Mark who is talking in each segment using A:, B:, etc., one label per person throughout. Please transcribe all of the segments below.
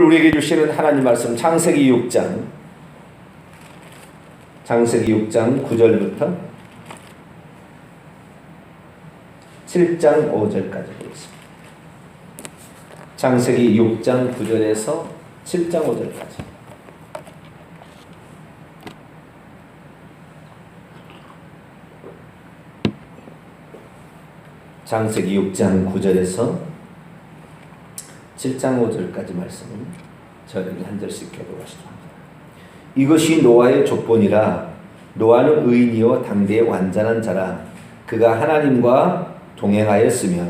A: 우리에게 주시는 하나님 말씀 창세기 6장 9절부터 7장 5절까지 보겠습니다. 창세기 6장 9절에서 7장 5절까지. 창세기 6장 9절에서 7장 5절까지 말씀을 저희는 한 절씩 교독하시도록 합니다. 이것이 노아의 족본이라. 노아는 의인이요 당대의 완전한 자라. 그가 하나님과 동행하였으며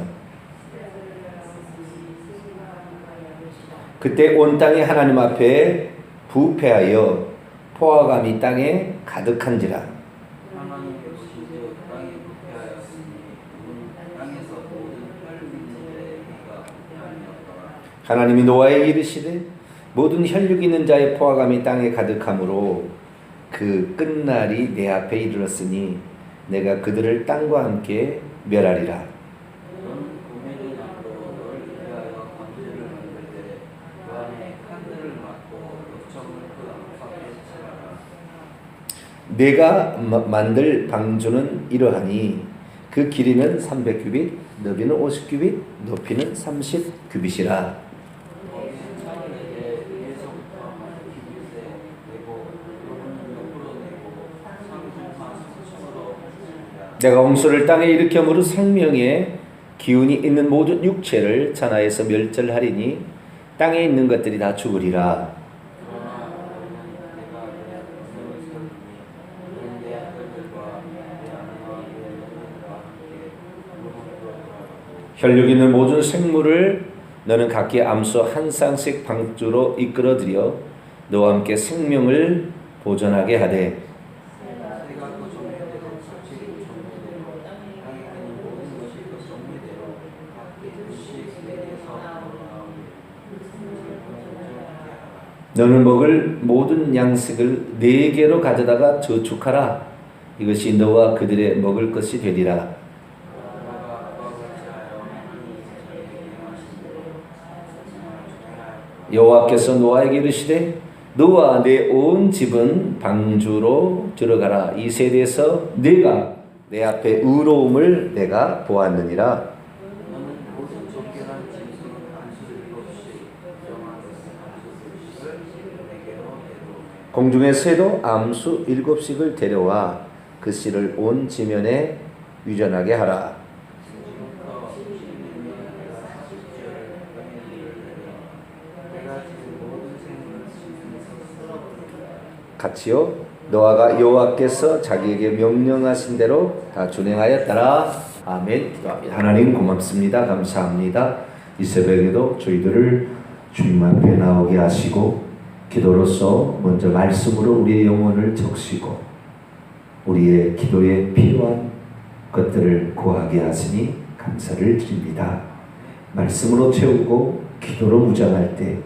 A: 그때 온 땅이 하나님 앞에 부패하여 포화감이 땅에 가득한지라. 하나님이 노아에게 이르시되 모든 혈육 있는 자의 포화감이 땅에 가득하므로 그 끝날이 내 앞에 이르렀으니 내가 그들을 땅과 함께 멸하리라. 내가 만들 방주는 이러하니 그 길이는 300규빗, 너비는 50규빗, 높이는 30규빗이라. 내가 홍수를 땅에 일으켜므로 생명의 기운이 있는 모든 육체를 천하에서 멸절하리니 땅에 있는 것들이 다 죽으리라. 혈육 있는 모든 생물을 너는 각기 암수 한 쌍씩 방주로 이끌어들여 너와 함께 생명을 보존하게 하되 너는 먹을 모든 양식을 네 개로 가져다가 저축하라. 이것이 너와 그들의 먹을 것이 되리라. 여호와께서 노아에게 이르시되 너와 내 온 집은 방주로 들어가라. 이 세대에서 네가 내 앞에 의로움을 내가 보았느니라. 공중의 새도 암수 7씩을 데려와 그 씨를 온 지면에 유전하게 하라. 같이요. 노아가 여호와께서 자기에게 명령하신 대로 다 준행하였더라. 아멘. 기도합니다. 하나님 고맙습니다. 감사합니다. 이 새벽에도 저희들을 주님 앞에 나오게 하시고 기도로서 먼저 말씀으로 우리의 영혼을 적시고 우리의 기도에 필요한 것들을 구하게 하시니 감사를 드립니다. 말씀으로 채우고 기도로 무장할 때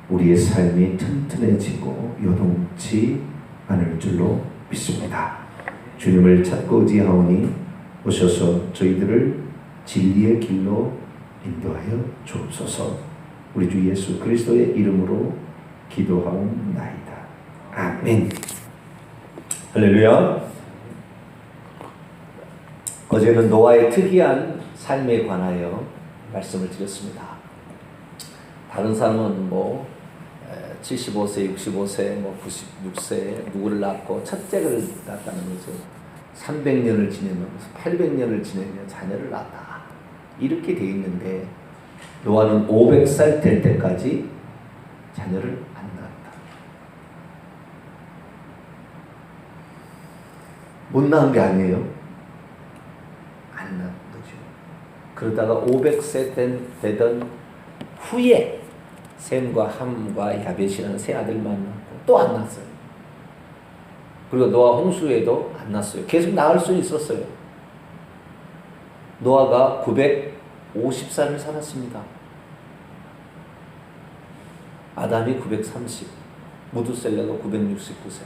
A: 우리의 삶이 튼튼해지고 요동치 않을 줄로 믿습니다. 주님을 찾고 의지하오니 오셔서 저희들을 진리의 길로 인도하여 주옵소서. 우리 주 예수 그리스도의 이름으로 기도하옵나이다. 아멘. 할렐루야. 어제는 노아의 특이한 삶에 관하여 말씀을 드렸습니다. 다른 사람은 75세, 65세, 96세 누구를 낳고 첫째를 낳았다는 것은 300년을 지내면서 800년을 지내며 자녀를 낳았다. 이렇게 돼 있는데 노아는 500살 될 때까지 자녀를 안 낳았다. 못 낳은 게 아니에요. 안 낳은 거죠. 그러다가 500세 되던 후에 셈과 함과 야벳이라는 세 아들만 낳고 또 안 낳았어요. 그리고 노아 홍수에도 안 낳았어요. 계속 낳을 수 있었어요. 노아가 950살을 살았습니다. 아담이 930, 무두셀라가 969세.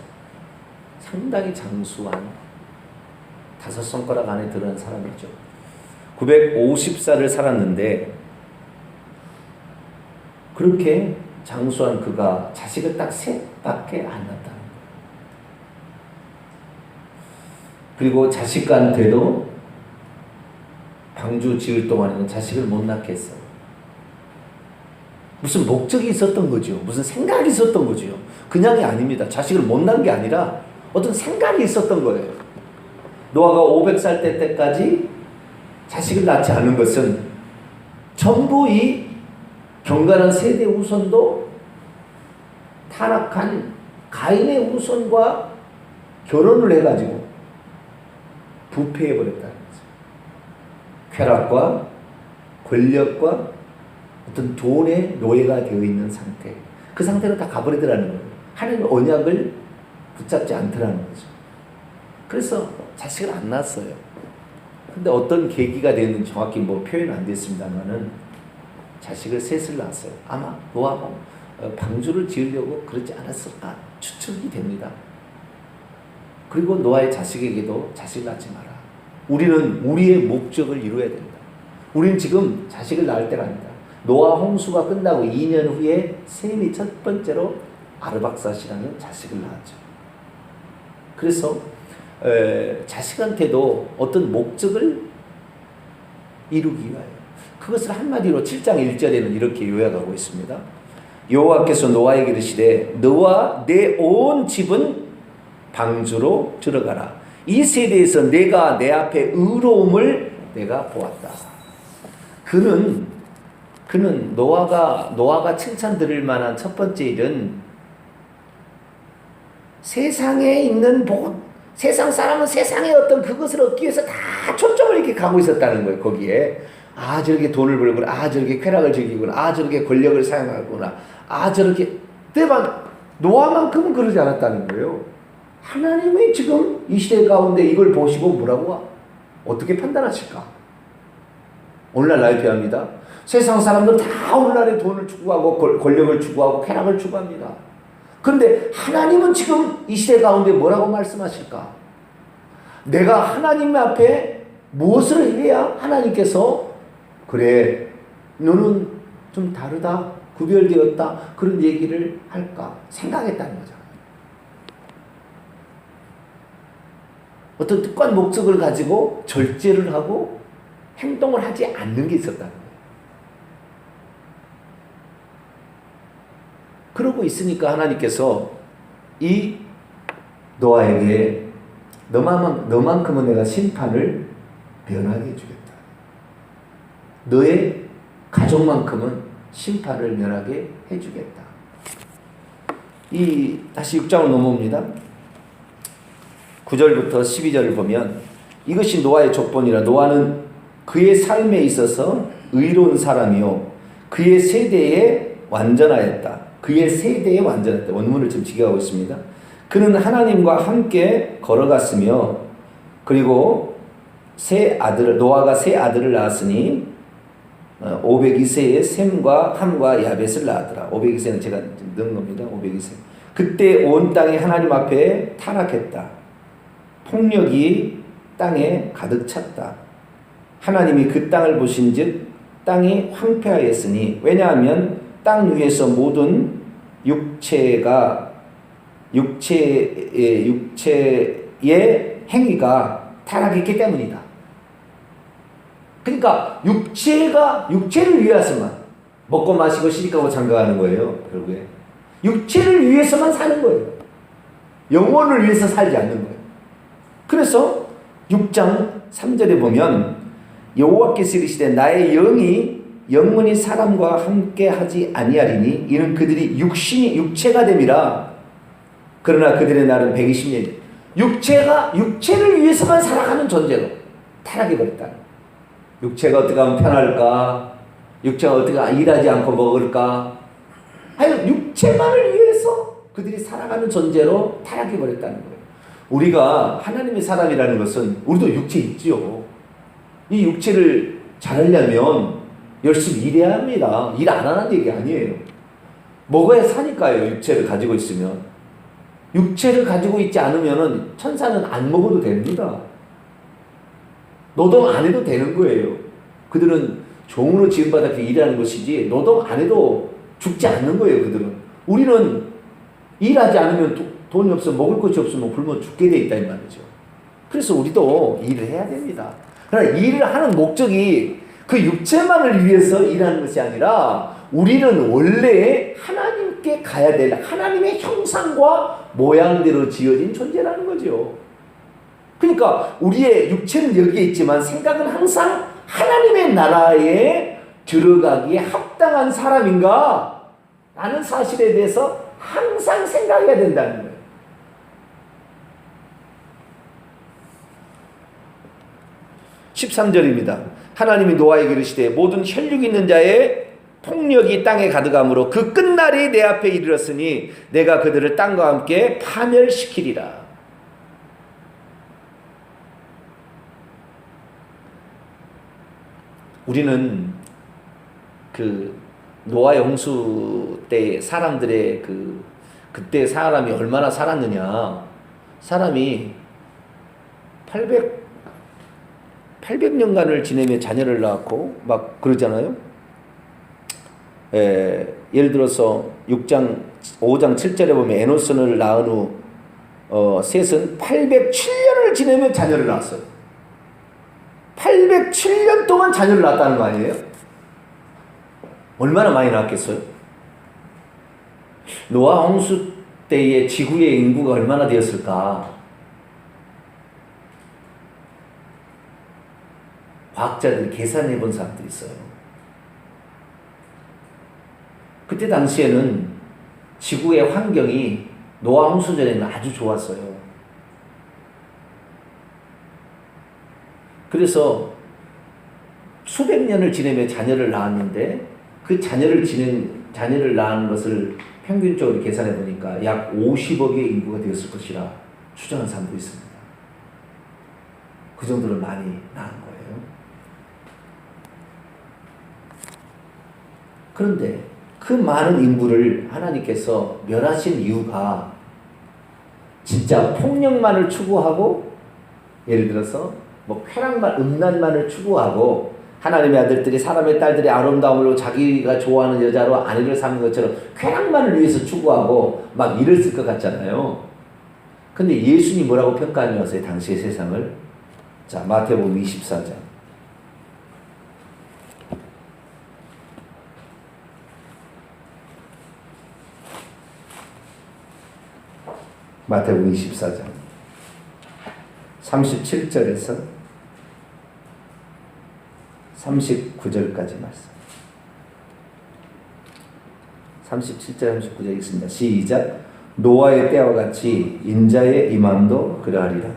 A: 상당히 장수한 5손가락 안에 들어간 사람이죠. 950살을 살았는데 그렇게 장수한 그가 자식을 딱 셋밖에 안 낳았다는 거예요. 그리고 자식한테도 방주 지을 동안에는 자식을 못 낳게 했어요. 무슨 목적이 있었던 거죠. 무슨 생각이 있었던 거죠. 그냥이 아닙니다. 자식을 못 낳은 게 아니라 어떤 생각이 있었던 거예요. 노아가 500살 때까지 자식을 낳지 않은 것은 전부 이 경건한 세대 후손도 타락한 가인의 후손과 결혼을 해가지고 부패해버렸다는 거죠. 쾌락과 권력과 어떤 돈의 노예가 되어 있는 상태. 그 상태로 다 가버리더라는 거예요. 하나님의 언약을 붙잡지 않더라는 거죠. 그래서 자식을 안 낳았어요. 근데 어떤 계기가 됐는지 정확히 표현 안 됐습니다만은 자식을 셋을 낳았어요. 아마 노아가 방주를 지으려고 그러지 않았을까 추측이 됩니다. 그리고 노아의 자식에게도 자식을 낳지 마라. 우리는 우리의 목적을 이루어야 된다. 우리는 지금 자식을 낳을 때가 아니다. 노아 홍수가 끝나고 2년 후에 셈이 첫 번째로 아르박사시라는 자식을 낳았죠. 그래서 자식한테도 어떤 목적을 이루기 위하여 그것을 한마디로 7장 1절에는 이렇게 요약하고 있습니다. 여호와께서 노아에게 이르시되 너와 내 온 집은 방주로 들어가라. 이 세대에서 내가 내 앞에 의로움을 내가 보았다. 그는 노아가 칭찬 들을 만한 첫 번째 일은 세상에 있는 세상 사람은 세상의 어떤 그것을 얻기 위해서 다 초점을 이렇게 가고 있었다는 거예요. 거기에 저렇게 돈을 벌구나, 저렇게 쾌락을 즐기구나, 저렇게 권력을 사용하구나, 저렇게 노아만큼은 그러지 않았다는 거예요. 하나님이 지금 이 시대 가운데 이걸 보시고 어떻게 판단하실까? 오늘날 라이프합니다. 세상 사람들 다 오늘날에 돈을 추구하고 권력을 추구하고 쾌락을 추구합니다. 그런데 하나님은 지금 이 시대 가운데 뭐라고 말씀하실까? 내가 하나님 앞에 무엇을 해야 하나님께서 그래 너는 좀 다르다, 구별되었다, 그런 얘기를 할까 생각했다는 거죠. 어떤 특권 목적을 가지고 절제를 하고 행동을 하지 않는 게 있었다는 거예요. 그러고 있으니까 하나님께서 이 노아에게 너만큼은 내가 심판을 면하게 해주겠다. 너의 가족만큼은 심판을 면하게 해주겠다. 다시 6장으로 넘어옵니다. 9절부터 12절을 보면 이것이 노아의 족본이라. 노아는 그의 삶에 있어서 의로운 사람이요 그의 세대에 완전하였다. 그의 세대에 완전했다. 원문을 좀 직역하고 있습니다. 그는 하나님과 함께 걸어갔으며 그리고 노아가 세 아들을 낳았으니 502세에 셈과 함과 야벳을 낳았더라. 502세는 제가 넣은 겁니다. 502세. 그때 온 땅이 하나님 앞에 타락했다. 폭력이 땅에 가득 찼다. 하나님이 그 땅을 보신즉 땅이 황폐하였으니 왜냐하면 땅 위에서 모든 육체의 행위가 타락했기 때문이다. 그러니까 육체를 위해서만 먹고 마시고 시집가고 장가가는 거예요. 결국에 육체를 위해서만 사는 거예요. 영혼을 위해서 살지 않는 거예요. 그래서 6장 3절에 보면 여호와께서 이르시되 나의 영혼이 사람과 함께 하지 아니하리니 이는 그들이 육체가 됨이라. 그러나 그들의 날은 120년. 육체를 위해서만 살아가는 존재로 타락해버렸다. 육체가 어떻게 하면 편할까? 육체가 어떻게 일하지 않고 먹을까? 하여간 육체만을 위해서 그들이 살아가는 존재로 타락해버렸다는 거예요. 우리가 하나님의 사람이라는 것은 우리도 육체 있지요. 이 육체를 잘하려면 열심히 일해야 합니다. 일 안 하는 얘기 아니에요. 먹어야 사니까요. 육체를 가지고 있으면. 육체를 가지고 있지 않으면 천사는 안 먹어도 됩니다. 노동 안 해도 되는 거예요. 그들은 종으로 지음받아 일하는 것이지 노동 안 해도 죽지 않는 거예요, 그들은. 우리는 일하지 않으면 돈이 없어 먹을 것이 없으면 굶어 죽게 돼 있다 이 말이죠. 그래서 우리도 일을 해야 됩니다. 그러나 일을 하는 목적이 그 육체만을 위해서 일하는 것이 아니라 우리는 원래 하나님께 가야 될 하나님의 형상과 모양대로 지어진 존재라는 거죠. 그러니까 우리의 육체는 여기에 있지만 생각은 항상 하나님의 나라에 들어가기에 합당한 사람인가? 라는 사실에 대해서 항상 생각해야 된다는 거예요. (13절입니다) 하나님이 노아에게 이르시되 모든 혈육 있는 자의 폭력이 땅에 가득함으로 그 끝날이 내 앞에 이르렀으니 내가 그들을 땅과 함께 파멸시키리라. 우리는 그 노아의 홍수 때 사람들의 그때 사람이 얼마나 살았느냐. 사람이 800년간을 지내며 자녀를 낳았고 막 그러잖아요. 예를 들어서 5장 7절에 보면 에노스를 낳은 후 셋은 807년을 지내며 자녀를 낳았어요. 807년 동안 자녀를 낳았다는 거 아니에요? 얼마나 많이 낳았겠어요? 노아 홍수 때의 지구의 인구가 얼마나 되었을까? 과학자들이 계산해 본 사람들이 있어요. 그때 당시에는 지구의 환경이 노아 홍수 전에는 아주 좋았어요. 그래서 수백 년을 지내며 자녀를 낳았는데 그 자녀를 낳은 것을 평균적으로 계산해 보니까 약 50억의 인구가 되었을 것이라 추정한 사람도 있습니다. 그 정도로 많이 낳은 거예요. 그런데 그 많은 인구를 하나님께서 멸하신 이유가 진짜 폭력만을 추구하고 예를 들어서 쾌락만, 음란만을 추구하고 하나님의 아들들이 사람의 딸들이 아름다움으로 자기가 좋아하는 여자로 아내를 삼는 것처럼 쾌락만을 위해서 추구하고 막 이랬을 것 같잖아요. 근데 예수님이 뭐라고 평가하면서 당시의 세상을 자 마태복음 24장 마태복음 24장 37절에서 39절까지 말씀. 37절 39절 읽습니다. 시작. 노아의 때와 같이 인자의 임함도 그러하리라.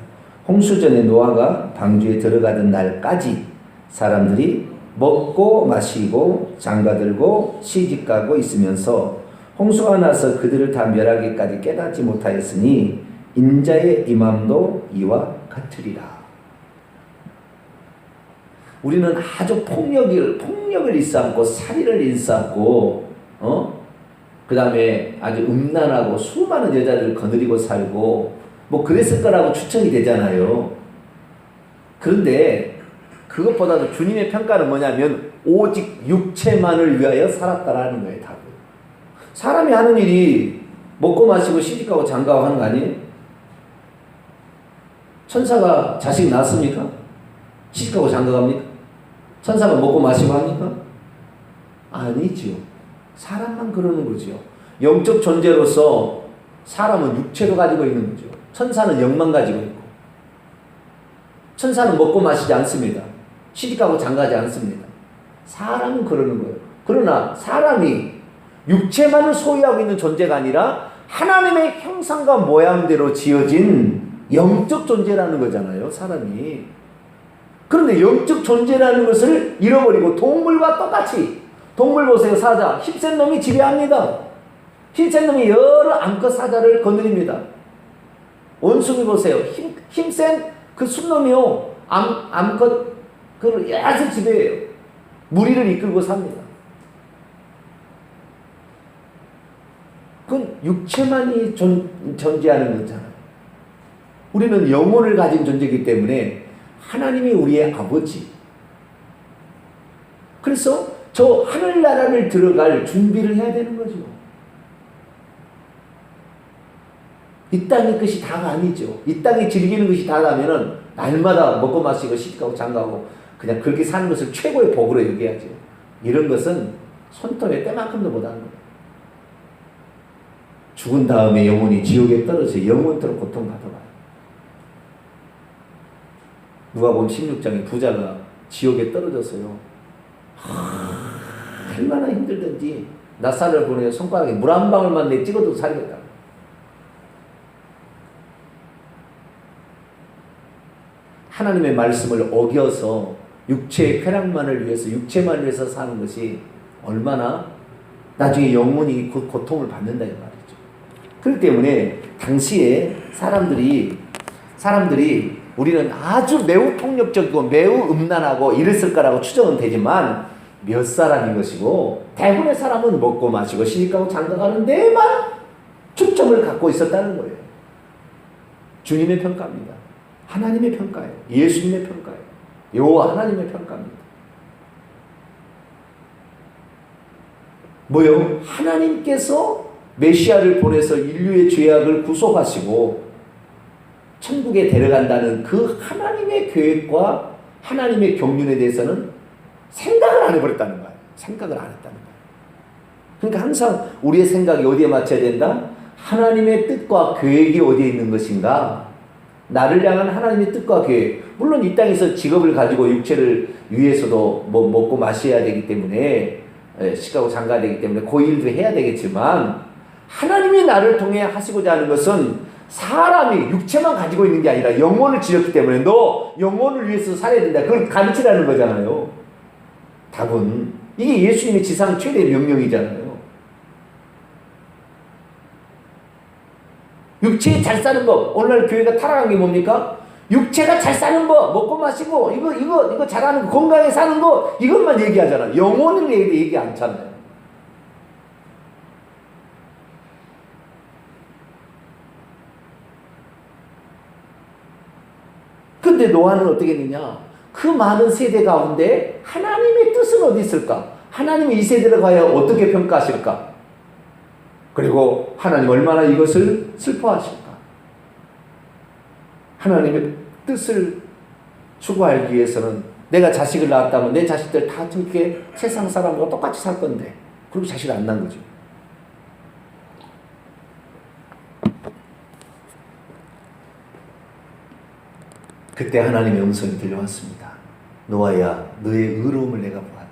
A: 홍수전에 노아가 방주에 들어가던 날까지 사람들이 먹고 마시고 장가들고 시집가고 있으면서 홍수가 나서 그들을 다 멸하기까지 깨닫지 못하였으니 인자의 임함도 이와 같으리라. 우리는 아주 폭력을 일삼고 살인을 일삼고 그 다음에 아주 음란하고 수많은 여자들을 거느리고 살고 그랬을 거라고 추측이 되잖아요. 그런데 그것보다도 주님의 평가는 뭐냐면 오직 육체만을 위하여 살았다라는 거예요. 답은. 사람이 하는 일이 먹고 마시고 시집가고 장가고 하는 거 아니에요? 천사가 자식 낳습니까? 시집가고 장가갑니까? 천사가 먹고 마시고 합니까? 아니지요. 사람만 그러는 거지요. 영적 존재로서 사람은 육체로 가지고 있는 거죠. 천사는 영만 가지고 있고. 천사는 먹고 마시지 않습니다. 시집가고 장가하지 않습니다. 사람은 그러는 거예요. 그러나 사람이 육체만을 소유하고 있는 존재가 아니라 하나님의 형상과 모양대로 지어진 영적 존재라는 거잖아요. 사람이. 그런데 영적 존재라는 것을 잃어버리고 동물과 똑같이 동물 보세요. 사자. 힘센 놈이 지배합니다. 힘센 놈이 여러 암컷 사자를 거느립니다. 원숭이 보세요. 힘센 그 순놈이요. 암컷 그걸 야수 지배해요. 무리를 이끌고 삽니다. 그건 육체만이 존재하는 거잖아요. 우리는 영혼을 가진 존재이기 때문에 하나님이 우리의 아버지. 그래서 저 하늘나라를 들어갈 준비를 해야 되는 거죠. 이 땅의 것이 다가 아니죠. 이 땅에 즐기는 것이 다라면은 날마다 먹고 마시고 시집가고 장가고 그냥 그렇게 사는 것을 최고의 복으로 여겨야죠. 이런 것은 손톱에 때만큼도 못하는 거예요. 죽은 다음에 영혼이 지옥에 떨어져 영원토록 고통받아봐요. 누가복음 16장에 부자가 지옥에 떨어졌어요. 얼마나 힘들든지 낫사를 보내서 손가락에 물 한 방울만 내 찍어도 살겠다. 하나님의 말씀을 어겨서 육체의 쾌락만을 위해서 육체만 위해서 사는 것이 얼마나 나중에 영혼이 그 고통을 받는다 이 말이죠. 그렇기 때문에 당시에 사람들이 우리는 아주 매우 폭력적이고 매우 음란하고 이랬을 거라고 추정은 되지만 몇 사람인 것이고 대부분의 사람은 먹고 마시고 시집가고 장가가는 데만 초점을 갖고 있었다는 거예요. 주님의 평가입니다. 하나님의 평가예요. 예수님의 평가예요. 여호와 하나님의 평가입니다. 뭐요? 하나님께서 메시아를 보내서 인류의 죄악을 구속하시고 천국에 데려간다는 그 하나님의 계획과 하나님의 경륜에 대해서는 생각을 안 해버렸다는 거예요. 생각을 안 했다는 거예요. 그러니까 항상 우리의 생각이 어디에 맞춰야 된다? 하나님의 뜻과 계획이 어디에 있는 것인가? 나를 향한 하나님의 뜻과 계획. 물론 이 땅에서 직업을 가지고 육체를 위해서도 뭐 먹고 마셔야 되기 때문에 시가고 장가야 되기 때문에 그 일도 해야 되겠지만 하나님이 나를 통해 하시고자 하는 것은 사람이 육체만 가지고 있는 게 아니라 영혼을 지었기 때문에 너 영혼을 위해서 살아야 된다. 그걸 가르치라는 거잖아요. 답은 이게 예수님의 지상 최대의 명령이잖아요. 육체에 잘 사는 법. 오늘날 교회가 타락한 게 뭡니까? 육체가 잘 사는 법, 먹고 마시고 이거 잘하는 거, 건강하게 사는 거 이것만 얘기하잖아요. 영혼을 얘기 않잖아요. 근데 노아는 어떻게 했느냐? 그 많은 세대 가운데 하나님의 뜻은 어디 있을까? 하나님이 이 세대를 가야 어떻게 평가하실까? 그리고 하나님 얼마나 이것을 슬퍼하실까? 하나님의 뜻을 추구하기 위해서는 내가 자식을 낳았다면 내 자식들 다 저렇게 세상 사람과 똑같이 살 건데 그리고 자식을 안 낳은 거죠. 그때 하나님의 음성이 들려왔습니다. 노아야, 너의 의로움을 내가 보았다.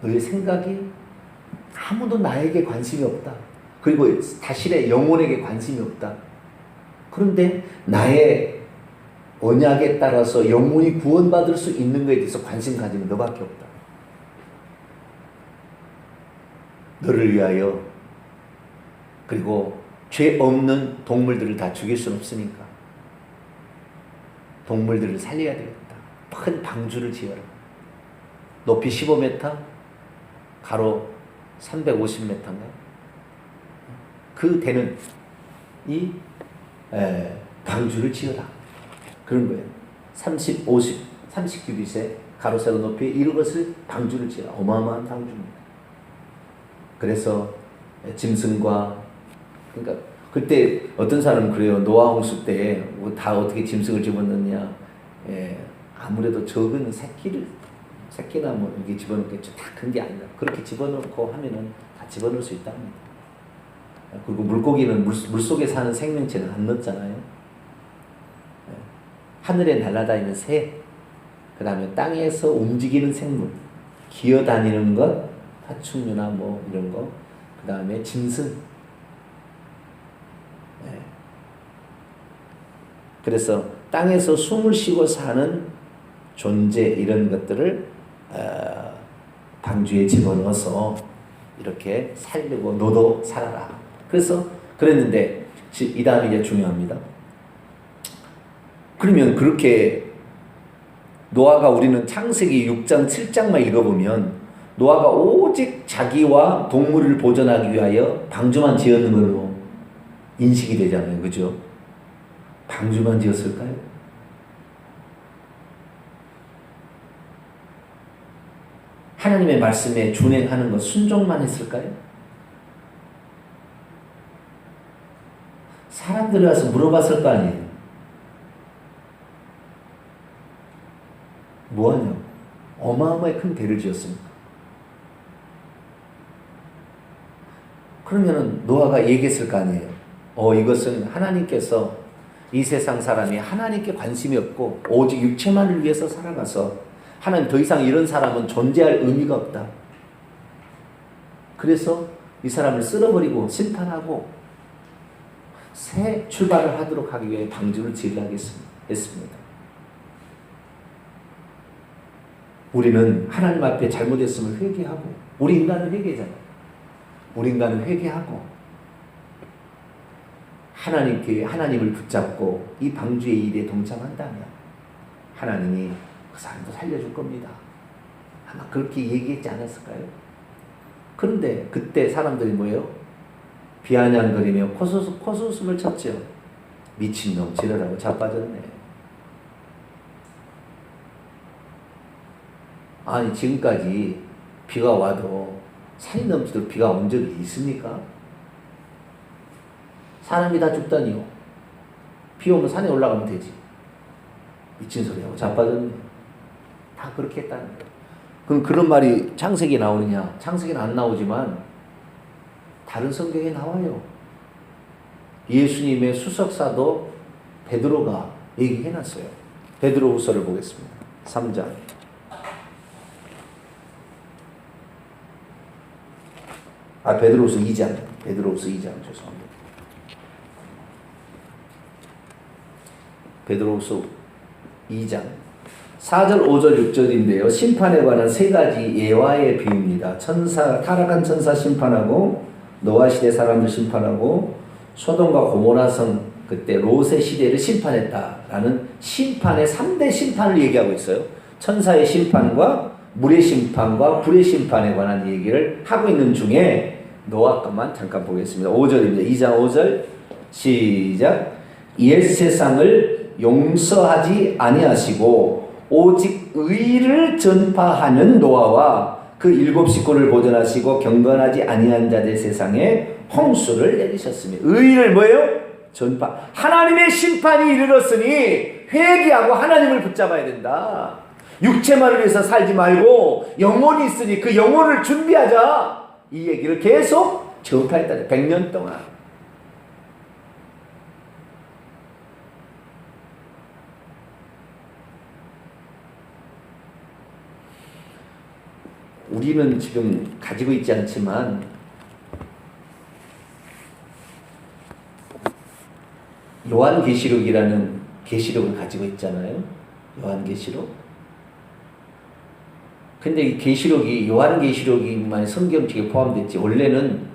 A: 너의 생각이 아무도 나에게 관심이 없다. 그리고 자신의 영혼에게 관심이 없다. 그런데 나의 언약에 따라서 영혼이 구원받을 수 있는 것에 대해서 관심 가지면 너밖에 없다. 너를 위하여 그리고 죄 없는 동물들을 다 죽일 수는 없으니까 동물들을 살려야 되겠다. 큰 방주를 지어라. 높이 15m, 가로 350m인가요? 그 되는 이 방주를 지어라. 그런 거예요. 30규빗의 가로 세로 높이 이것을 방주를 지어라. 어마어마한 방주입니다. 그래서 짐승과 그러니까 그때 어떤 사람은 그래요. 노아 홍수 때 다 어떻게 짐승을 집어넣느냐. 아무래도 적은 새끼나 뭐 이게 집어넣겠죠. 다 큰 게 아니라 그렇게 집어넣고 하면은 다 집어넣을 수 있답니다. 그리고 물고기는 물속에 사는 생명체는 안 넣잖아요. 하늘에 날아다니는 새, 그 다음에 땅에서 움직이는 생물, 기어다니는 것, 파충류나 뭐 이런 거, 그 다음에 짐승. 그래서 땅에서 숨을 쉬고 사는 존재 이런 것들을 방주에 집어넣어서 이렇게 살려고 너도 살아라. 그래서 그랬는데 이 다음이 이제 중요합니다. 그러면 그렇게 노아가 우리는 창세기 6장 7장만 읽어보면 노아가 오직 자기와 동물을 보존하기 위하여 방주만 지었는 걸로 인식이 되잖아요. 그죠? 방주만 지었을까요? 하나님의 말씀에 준행하는 것 순종만 했을까요? 사람들이 와서 물어봤을 거 아니에요. 뭐하냐? 어마어마하게 큰 대를 지었습니다. 그러면은 노아가 얘기했을 거 아니에요. 이것은 하나님께서 이 세상 사람이 하나님께 관심이 없고 오직 육체만을 위해서 살아가서 하나님 더 이상 이런 사람은 존재할 의미가 없다. 그래서 이 사람을 쓸어버리고 심판하고 새 출발을 하도록 하기 위해 방주를 지으려고 했습니다. 우리는 하나님 앞에 잘못했음을 회개하고, 우리 인간은 회개잖아요. 우리 인간은 회개하고 하나님을 붙잡고 이 방주의 일에 동참한다면 하나님이 그 사람도 살려줄 겁니다. 아마 그렇게 얘기했지 않았을까요? 그런데 그때 사람들이 뭐예요? 비아냥거리며 코웃음을 쳤죠. 미친놈 지랄하고 자빠졌네. 아니 지금까지 비가 와도 산이 넘치도록 비가 온 적이 있습니까? 사람이 다 죽다니요. 비 오면 산에 올라가면 되지. 미친 소리하고 자빠졌네. 다 그렇게 했다는 거예요. 그럼 그런 말이 창세기에 나오느냐? 창세기는 안 나오지만 다른 성경에 나와요. 예수님의 수석사도 베드로가 얘기해놨어요. 베드로후서를 보겠습니다. 3장. 베드로후서 2장. 베드로후서 2장 죄송합니다. 베드로후서 2장 4절, 5절, 6절인데요. 심판에 관한 세 가지 예화의 비유입니다. 타락한 천사 심판하고 노아 시대 사람들 심판하고 소돔과 고모라 성 그때 롯의 시대를 심판했다라는 심판의 3대 심판을 얘기하고 있어요. 천사의 심판과 물의 심판과 불의 심판에 관한 얘기를 하고 있는 중에 노아 것만 잠깐 보겠습니다. 5절입니다. 2장 5절 시작. 옛 세상을 용서하지 아니하시고 오직 의를 전파하는 노아와 그 7 식구를 보존하시고 경건하지 아니한 자들 세상에 홍수를 내리셨으며 의를 뭐예요? 전파. 하나님의 심판이 이르렀으니 회개하고 하나님을 붙잡아야 된다. 육체만을 위해서 살지 말고 영혼이 있으니 그 영혼을 준비하자. 이 얘기를 계속 전파했다. 100년 동안. 우리는 지금 가지고 있지 않지만 요한계시록이라는 계시록을 가지고 있잖아요. 요한계시록. 근데 이 계시록이 요한계시록이만 성경책에 포함됐지 원래는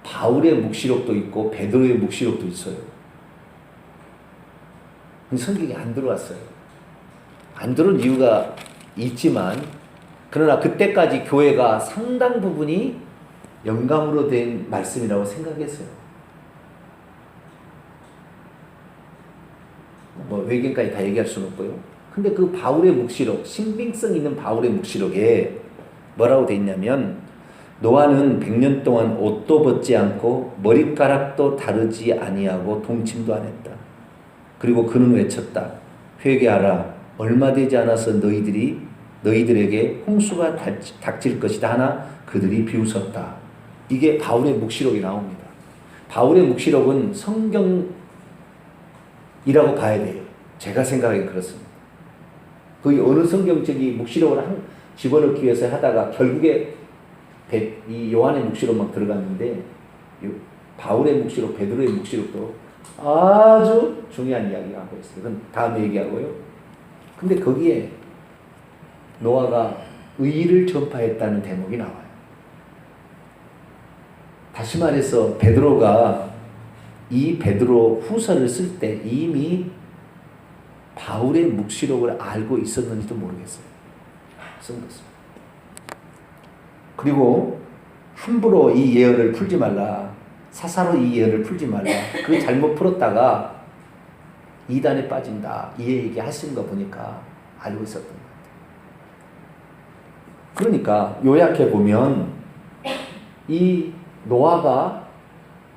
A: 바울의 묵시록도 있고 베드로의 묵시록도 있어요. 성경에 안 들어왔어요. 안 들어온 이유가 있지만 그러나 그때까지 교회가 상당 부분이 영감으로 된 말씀이라고 생각했어요. 뭐 외경까지 다 얘기할 수는 없고요. 근데 그 바울의 묵시록, 신빙성 있는 바울의 묵시록에 뭐라고 돼 있냐면 노아는 100년 동안 옷도 벗지 않고 머리카락도 다르지 아니하고 동침도 안 했다. 그리고 그는 외쳤다. 회개하라. 얼마 되지 않아서 너희들에게 홍수가 닥칠 것이다 하나 그들이 비웃었다. 이게 바울의 묵시록이 나옵니다. 바울의 묵시록은 성경이라고 봐야 돼요. 제가 생각하기엔 그렇습니다. 거의 어느 성경책이 묵시록을 집어넣기 위해서 하다가 결국에 이 요한의 묵시록만 들어갔는데 바울의 묵시록, 베드로의 묵시록도 아주 중요한 이야기가 하고 있어요. 그건 다음에 얘기하고요. 근데 거기에 노아가 의를 전파했다는 대목이 나와요. 다시 말해서 베드로가 이 베드로 후서를 쓸 때 이미 바울의 묵시록을 알고 있었는지도 모르겠어요. 쓴 것입니다. 그리고 함부로 이 예언을 풀지 말라. 사사로 이 예언을 풀지 말라. 그 잘못 풀었다가 이단에 빠진다. 이 얘기 하시는 거 보니까 알고 있었던 것 같아요. 그러니까 요약해 보면 이 노아가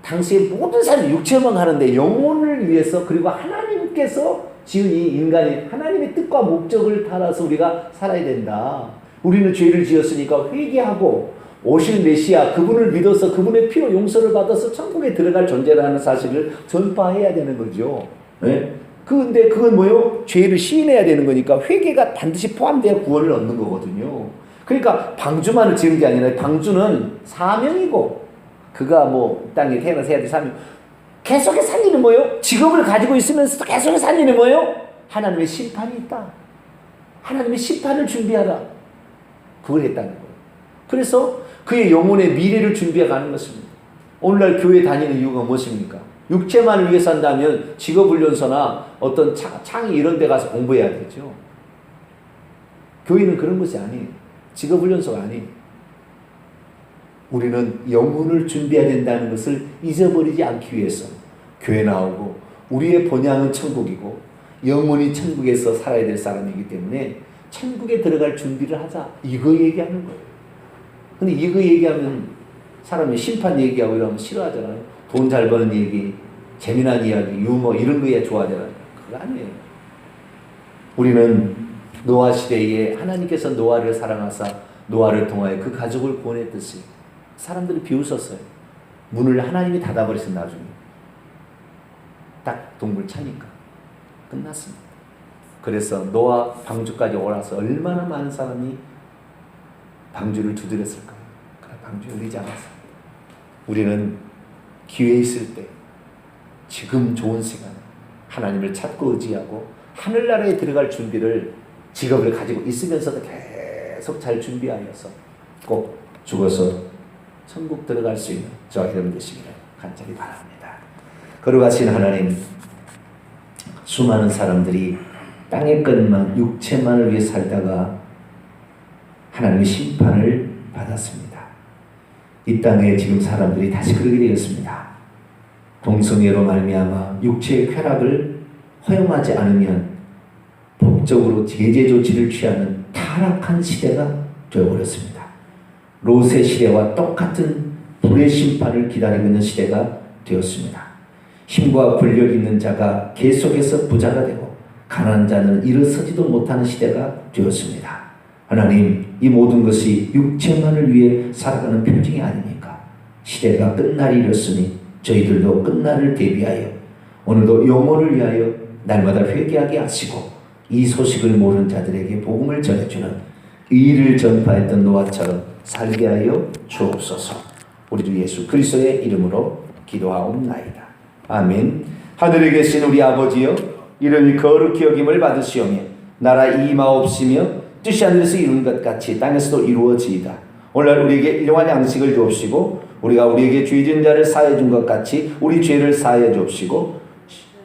A: 당시에 모든 삶 육체만 하는데 영혼을 위해서 그리고 하나님께서 지은 이 인간이 하나님의 뜻과 목적을 따라서 우리가 살아야 된다. 우리는 죄를 지었으니까 회개하고 오실 메시아 그분을 믿어서 그분의 피로 용서를 받아서 천국에 들어갈 존재라는 사실을 전파해야 되는 거죠. 네? 근데 그건 뭐요? 죄를 시인해야 되는 거니까 회개가 반드시 포함되어 구원을 얻는 거거든요. 그러니까 방주만을 지은 게 아니라 방주는 사명이고 그가 뭐 땅에 태어나서 해야 될 사명. 계속해서 산 일은 뭐예요? 직업을 가지고 있으면서도 계속해서 산 일은 뭐예요? 하나님의 심판이 있다. 하나님의 심판을 준비하라. 그걸 했다는 거예요. 그래서 그의 영혼의 미래를 준비해 가는 것입니다. 오늘날 교회 다니는 이유가 무엇입니까? 육체만을 위해 산다면 직업훈련소나 어떤 창이 이런 데 가서 공부해야 되죠. 교회는 그런 것이 아니에요. 직업훈련소가 아니에요. 우리는 영혼을 준비해야 된다는 것을 잊어버리지 않기 위해서 교회 나오고 우리의 본향은 천국이고 영혼이 천국에서 살아야 될 사람이기 때문에 천국에 들어갈 준비를 하자. 이거 얘기하는 거예요. 근데 이거 얘기하면 사람이 심판 얘기하고 이러면 싫어하잖아요. 돈 잘 버는 얘기, 재미난 이야기, 유머 이런 거에 좋아하잖아요. 그거 아니에요. 우리는 노아 시대에 하나님께서 노아를 사랑하사 노아를 통하여 그 가족을 구원했듯이 사람들이 비웃었어요. 문을 하나님이 닫아버렸어. 나중에 딱 동물 차니까 끝났습니다. 그래서 노아 방주까지 올라서 얼마나 많은 사람이 방주를 두드렸을까요? 방주 열리지 않았어요. 우리는 기회 있을 때 지금 좋은 시간에 하나님을 찾고 의지하고 하늘나라에 들어갈 준비를 직업을 가지고 있으면서도 계속 잘 준비하여서 꼭 죽어서 천국 들어갈 수 있는 저와 여러분 되시기를 간절히 바랍니다. 거룩하신 하나님, 수많은 사람들이 땅의 것만 육체만을 위해 살다가 하나님의 심판을 받았습니다. 이 땅에 지금 사람들이 다시 그러게 되었습니다. 동성애로 말미암아 육체의 쾌락을 허용하지 않으면 법적으로 제재 조치를 취하는 타락한 시대가 되어버렸습니다. 롯의 시대와 똑같은 불의 심판을 기다리고 있는 시대가 되었습니다. 힘과 권력 있는 자가 계속해서 부자가 되고 가난한 자는 일어서지도 못하는 시대가 되었습니다. 하나님, 이 모든 것이 육체만을 위해 살아가는 표징이 아닙니까? 시대가 끝날이 이렇으니 저희들도 끝날을 대비하여 오늘도 영혼을 위하여 날마다 회개하게 하시고 이 소식을 모르는 자들에게 복음을 전해주는 의를 전파했던 노아처럼 살게 하여 주옵소서. 우리 주 예수 그리스도의 이름으로 기도하옵나이다. 아멘. 하늘에 계신 우리 아버지여, 이름이 거룩히 여김을 받으시오며 나라 임하옵시며 뜻이 하늘에서 이룬 것 같이 땅에서도 이루어지이다. 오늘날 우리에게 일용할 양식을 주옵시고 우리가 우리에게 죄 지은 자를 사하여 준 것 같이 우리 죄를 사하여 주옵시고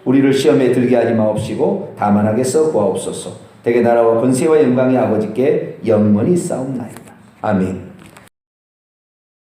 A: 우리를 시험에 들게 하지 마옵시고 다만 하게서 구하옵소서. 대개 나라와 권세와 영광의 아버지께 영원히 싸움나이다. 아멘.